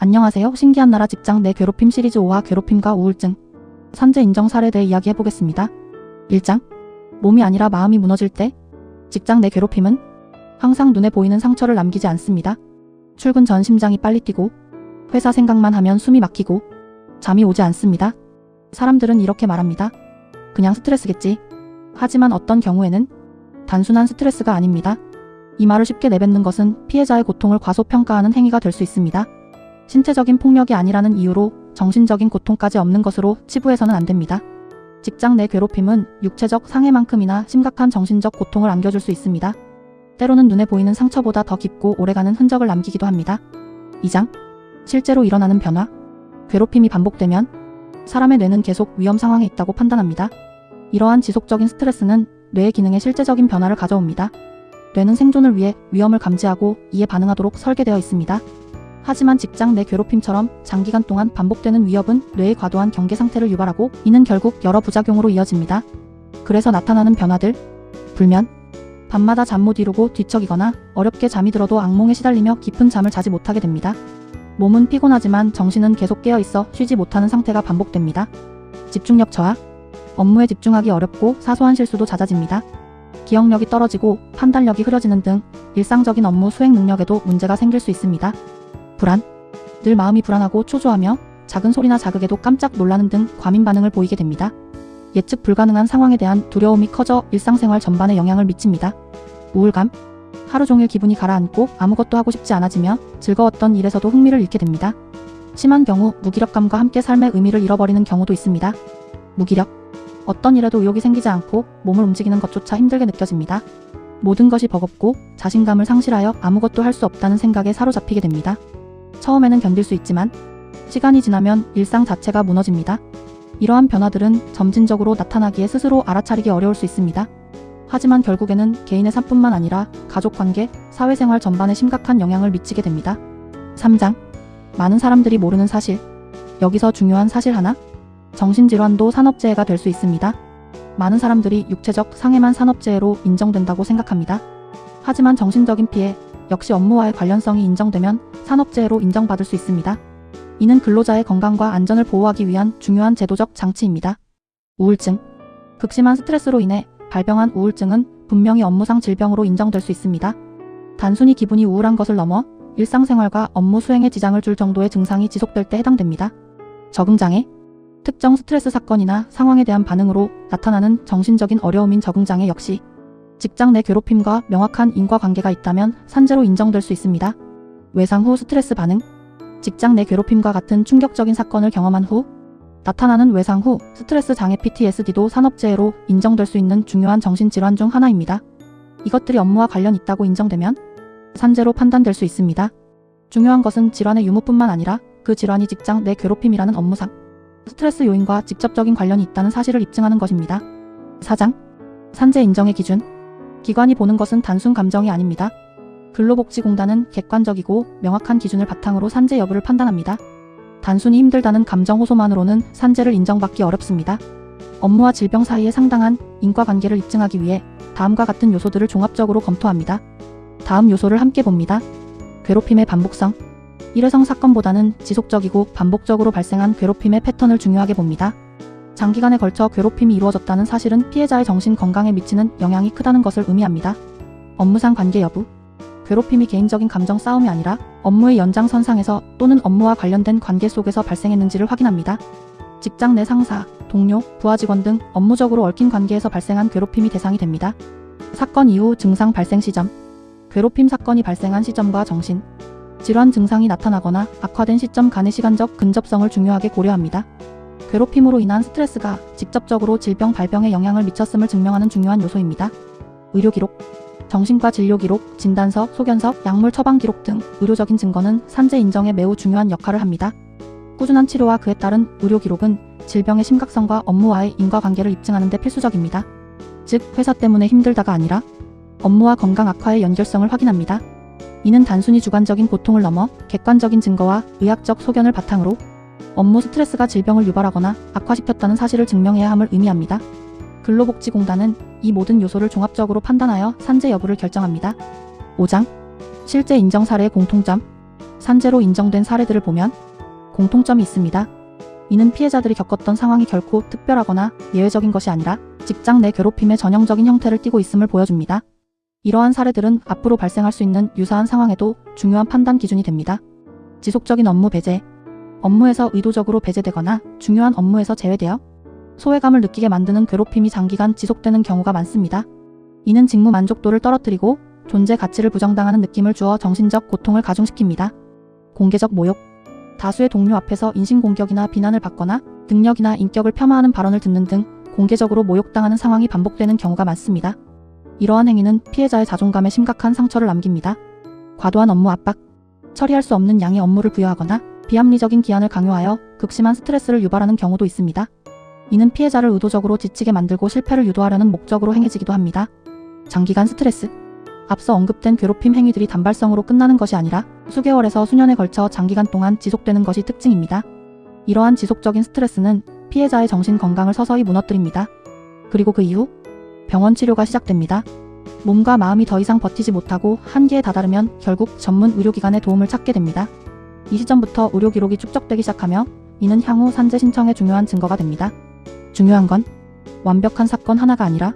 안녕하세요. 신기한 나라 직장 내 괴롭힘 시리즈 5화 괴롭힘과 우울증. 산재 인정 사례에 대해 이야기해보겠습니다. 1장. 몸이 아니라 마음이 무너질 때. 직장 내 괴롭힘은 항상 눈에 보이는 상처를 남기지 않습니다. 출근 전 심장이 빨리 뛰고 회사 생각만 하면 숨이 막히고 잠이 오지 않습니다. 사람들은 이렇게 말합니다. 그냥 스트레스겠지. 하지만 어떤 경우에는 단순한 스트레스가 아닙니다. 이 말을 쉽게 내뱉는 것은 피해자의 고통을 과소평가하는 행위가 될 수 있습니다. 신체적인 폭력이 아니라는 이유로 정신적인 고통까지 없는 것으로 치부해서는 안 됩니다. 직장 내 괴롭힘은 육체적 상해만큼이나 심각한 정신적 고통을 안겨줄 수 있습니다. 때로는 눈에 보이는 상처보다 더 깊고 오래가는 흔적을 남기기도 합니다. 2장. 실제로 일어나는 변화. 괴롭힘이 반복되면 사람의 뇌는 계속 위험 상황에 있다고 판단합니다. 이러한 지속적인 스트레스는 뇌의 기능에 실제적인 변화를 가져옵니다. 뇌는 생존을 위해 위험을 감지하고 이에 반응하도록 설계되어 있습니다. 하지만 직장 내 괴롭힘처럼 장기간 동안 반복되는 위협은 뇌의 과도한 경계 상태를 유발하고 이는 결국 여러 부작용으로 이어집니다. 그래서 나타나는 변화들. 불면. 밤마다 잠 못 이루고 뒤척이거나 어렵게 잠이 들어도 악몽에 시달리며 깊은 잠을 자지 못하게 됩니다. 몸은 피곤하지만 정신은 계속 깨어있어 쉬지 못하는 상태가 반복됩니다. 집중력 저하. 업무에 집중하기 어렵고 사소한 실수도 잦아집니다. 기억력이 떨어지고 판단력이 흐려지는 등 일상적인 업무 수행 능력에도 문제가 생길 수 있습니다. 불안. 늘 마음이 불안하고 초조하며 작은 소리나 자극에도 깜짝 놀라는 등 과민 반응을 보이게 됩니다. 예측 불가능한 상황에 대한 두려움이 커져 일상생활 전반에 영향을 미칩니다. 우울감. 하루 종일 기분이 가라앉고 아무것도 하고 싶지 않아지며 즐거웠던 일에서도 흥미를 잃게 됩니다. 심한 경우 무기력감과 함께 삶의 의미를 잃어버리는 경우도 있습니다. 무기력. 어떤 일에도 의욕이 생기지 않고 몸을 움직이는 것조차 힘들게 느껴집니다. 모든 것이 버겁고 자신감을 상실하여 아무것도 할 수 없다는 생각에 사로잡히게 됩니다. 처음에는 견딜 수 있지만 시간이 지나면 일상 자체가 무너집니다. 이러한 변화들은 점진적으로 나타나기에 스스로 알아차리기 어려울 수 있습니다. 하지만 결국에는 개인의 삶뿐만 아니라 가족관계, 사회생활 전반에 심각한 영향을 미치게 됩니다. 3장. 많은 사람들이 모르는 사실. 여기서 중요한 사실 하나. 정신질환도 산업재해가 될 수 있습니다. 많은 사람들이 육체적 상해만 산업재해로 인정된다고 생각합니다. 하지만 정신적인 피해, 역시 업무와의 관련성이 인정되면 산업재해로 인정받을 수 있습니다. 이는 근로자의 건강과 안전을 보호하기 위한 중요한 제도적 장치입니다. 우울증. 극심한 스트레스로 인해 발병한 우울증은 분명히 업무상 질병으로 인정될 수 있습니다. 단순히 기분이 우울한 것을 넘어 일상생활과 업무 수행에 지장을 줄 정도의 증상이 지속될 때 해당됩니다. 적응장애. 특정 스트레스 사건이나 상황에 대한 반응으로 나타나는 정신적인 어려움인 적응장애 역시 직장 내 괴롭힘과 명확한 인과관계가 있다면 산재로 인정될 수 있습니다. 외상 후 스트레스 반응. 직장 내 괴롭힘과 같은 충격적인 사건을 경험한 후 나타나는 외상 후 스트레스 장애 PTSD도 산업재해로 인정될 수 있는 중요한 정신질환 중 하나입니다. 이것들이 업무와 관련 있다고 인정되면 산재로 판단될 수 있습니다. 중요한 것은 질환의 유무뿐만 아니라 그 질환이 직장 내 괴롭힘이라는 업무상 스트레스 요인과 직접적인 관련이 있다는 사실을 입증하는 것입니다. 4장. 산재 인정의 기준. 기관이 보는 것은 단순 감정이 아닙니다. 근로복지공단은 객관적이고 명확한 기준을 바탕으로 산재 여부를 판단합니다. 단순히 힘들다는 감정 호소만으로는 산재를 인정받기 어렵습니다. 업무와 질병 사이의 상당한 인과관계를 입증하기 위해 다음과 같은 요소들을 종합적으로 검토합니다. 다음 요소를 함께 봅니다. 괴롭힘의 반복성. 일회성 사건보다는 지속적이고 반복적으로 발생한 괴롭힘의 패턴을 중요하게 봅니다. 장기간에 걸쳐 괴롭힘이 이루어졌다는 사실은 피해자의 정신 건강에 미치는 영향이 크다는 것을 의미합니다. 업무상 관계 여부. 괴롭힘이 개인적인 감정 싸움이 아니라 업무의 연장선상에서 또는 업무와 관련된 관계 속에서 발생했는지를 확인합니다. 직장 내 상사, 동료, 부하 직원 등 업무적으로 얽힌 관계에서 발생한 괴롭힘이 대상이 됩니다. 사건 이후 증상 발생 시점. 괴롭힘 사건이 발생한 시점과 정신, 질환 증상이 나타나거나 악화된 시점 간의 시간적 근접성을 중요하게 고려합니다. 괴롭힘으로 인한 스트레스가 직접적으로 질병 발병에 영향을 미쳤음을 증명하는 중요한 요소입니다. 의료 기록. 정신과 진료 기록, 진단서, 소견서, 약물 처방 기록 등 의료적인 증거는 산재 인정에 매우 중요한 역할을 합니다. 꾸준한 치료와 그에 따른 의료 기록은 질병의 심각성과 업무와의 인과관계를 입증하는 데 필수적입니다. 즉, 회사 때문에 힘들다가 아니라 업무와 건강 악화의 연결성을 확인합니다. 이는 단순히 주관적인 고통을 넘어 객관적인 증거와 의학적 소견을 바탕으로 업무 스트레스가 질병을 유발하거나 악화시켰다는 사실을 증명해야 함을 의미합니다. 근로복지공단은 이 모든 요소를 종합적으로 판단하여 산재 여부를 결정합니다. 5장. 실제 인정 사례의 공통점. 산재로 인정된 사례들을 보면 공통점이 있습니다. 이는 피해자들이 겪었던 상황이 결코 특별하거나 예외적인 것이 아니라 직장 내 괴롭힘의 전형적인 형태를 띠고 있음을 보여줍니다. 이러한 사례들은 앞으로 발생할 수 있는 유사한 상황에도 중요한 판단 기준이 됩니다. 지속적인 업무 배제, 업무에서 의도적으로 배제되거나 중요한 업무에서 제외되어 소외감을 느끼게 만드는 괴롭힘이 장기간 지속되는 경우가 많습니다. 이는 직무 만족도를 떨어뜨리고 존재 가치를 부정당하는 느낌을 주어 정신적 고통을 가중시킵니다. 공개적 모욕, 다수의 동료 앞에서 인신공격이나 비난을 받거나 능력이나 인격을 폄하하는 발언을 듣는 등 공개적으로 모욕당하는 상황이 반복되는 경우가 많습니다. 이러한 행위는 피해자의 자존감에 심각한 상처를 남깁니다. 과도한 업무 압박, 처리할 수 없는 양의 업무를 부여하거나 비합리적인 기한을 강요하여 극심한 스트레스를 유발하는 경우도 있습니다. 이는 피해자를 의도적으로 지치게 만들고 실패를 유도하려는 목적으로 행해지기도 합니다. 장기간 스트레스, 앞서 언급된 괴롭힘 행위들이 단발성으로 끝나는 것이 아니라 수개월에서 수년에 걸쳐 장기간 동안 지속되는 것이 특징입니다. 이러한 지속적인 스트레스는 피해자의 정신 건강을 서서히 무너뜨립니다. 그리고 그 이후 병원 치료가 시작됩니다. 몸과 마음이 더 이상 버티지 못하고 한계에 다다르면 결국 전문 의료기관의 도움을 찾게 됩니다. 이 시점부터 의료 기록이 축적되기 시작하며 이는 향후 산재 신청의 중요한 증거가 됩니다. 중요한 건 완벽한 사건 하나가 아니라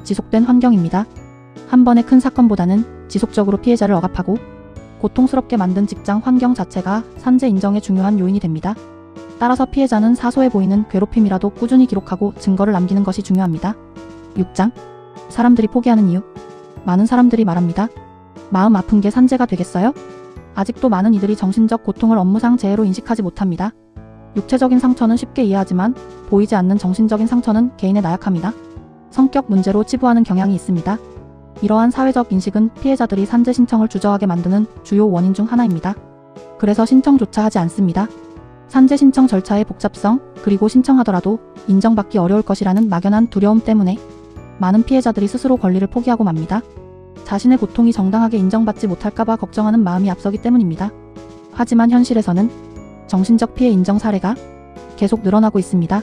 지속된 환경입니다. 한 번의 큰 사건보다는 지속적으로 피해자를 억압하고 고통스럽게 만든 직장 환경 자체가 산재 인정의 중요한 요인이 됩니다. 따라서 피해자는 사소해 보이는 괴롭힘이라도 꾸준히 기록하고 증거를 남기는 것이 중요합니다. 6장. 사람들이 포기하는 이유. 많은 사람들이 말합니다. 마음 아픈 게 산재가 되겠어요? 아직도 많은 이들이 정신적 고통을 업무상 재해로 인식하지 못합니다. 육체적인 상처는 쉽게 이해하지만 보이지 않는 정신적인 상처는 개인의 나약함이나 성격 문제로 치부하는 경향이 있습니다. 이러한 사회적 인식은 피해자들이 산재 신청을 주저하게 만드는 주요 원인 중 하나입니다. 그래서 신청조차 하지 않습니다. 산재 신청 절차의 복잡성, 그리고 신청하더라도 인정받기 어려울 것이라는 막연한 두려움 때문에 많은 피해자들이 스스로 권리를 포기하고 맙니다. 자신의 고통이 정당하게 인정받지 못할까봐 걱정하는 마음이 앞서기 때문입니다. 하지만 현실에서는 정신적 피해 인정 사례가 계속 늘어나고 있습니다.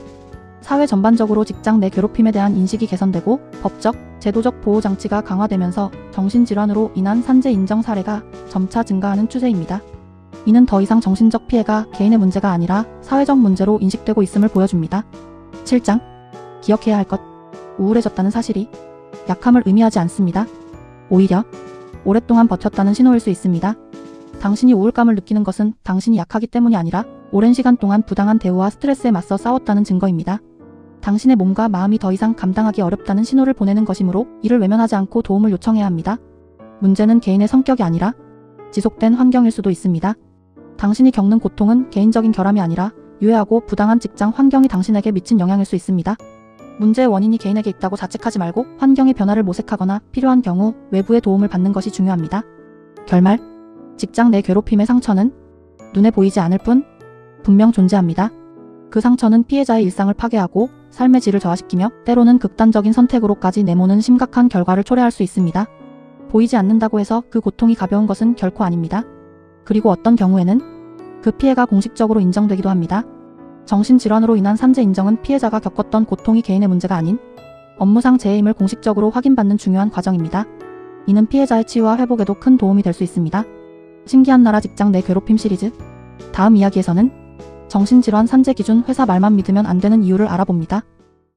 사회 전반적으로 직장 내 괴롭힘에 대한 인식이 개선되고 법적, 제도적 보호 장치가 강화되면서 정신질환으로 인한 산재 인정 사례가 점차 증가하는 추세입니다. 이는 더 이상 정신적 피해가 개인의 문제가 아니라 사회적 문제로 인식되고 있음을 보여줍니다. 7장. 기억해야 할 것. 우울해졌다는 사실이 약함을 의미하지 않습니다. 오히려 오랫동안 버텼다는 신호일 수 있습니다. 당신이 우울감을 느끼는 것은 당신이 약하기 때문이 아니라 오랜 시간 동안 부당한 대우와 스트레스에 맞서 싸웠다는 증거입니다. 당신의 몸과 마음이 더 이상 감당하기 어렵다는 신호를 보내는 것이므로 이를 외면하지 않고 도움을 요청해야 합니다. 문제는 개인의 성격이 아니라 지속된 환경일 수도 있습니다. 당신이 겪는 고통은 개인적인 결함이 아니라 유해하고 부당한 직장 환경이 당신에게 미친 영향일 수 있습니다. 문제의 원인이 개인에게 있다고 자책하지 말고 환경의 변화를 모색하거나 필요한 경우 외부의 도움을 받는 것이 중요합니다. 결말. 직장 내 괴롭힘의 상처는 눈에 보이지 않을 뿐 분명 존재합니다. 그 상처는 피해자의 일상을 파괴하고 삶의 질을 저하시키며 때로는 극단적인 선택으로까지 내모는 심각한 결과를 초래할 수 있습니다. 보이지 않는다고 해서 그 고통이 가벼운 것은 결코 아닙니다. 그리고 어떤 경우에는 그 피해가 공식적으로 인정되기도 합니다. 정신질환으로 인한 산재 인정은 피해자가 겪었던 고통이 개인의 문제가 아닌 업무상 재해임을 공식적으로 확인받는 중요한 과정입니다. 이는 피해자의 치유와 회복에도 큰 도움이 될 수 있습니다. 신기한 나라 직장 내 괴롭힘 시리즈. 다음 이야기에서는 정신질환 산재 기준 회사 말만 믿으면 안 되는 이유를 알아봅니다.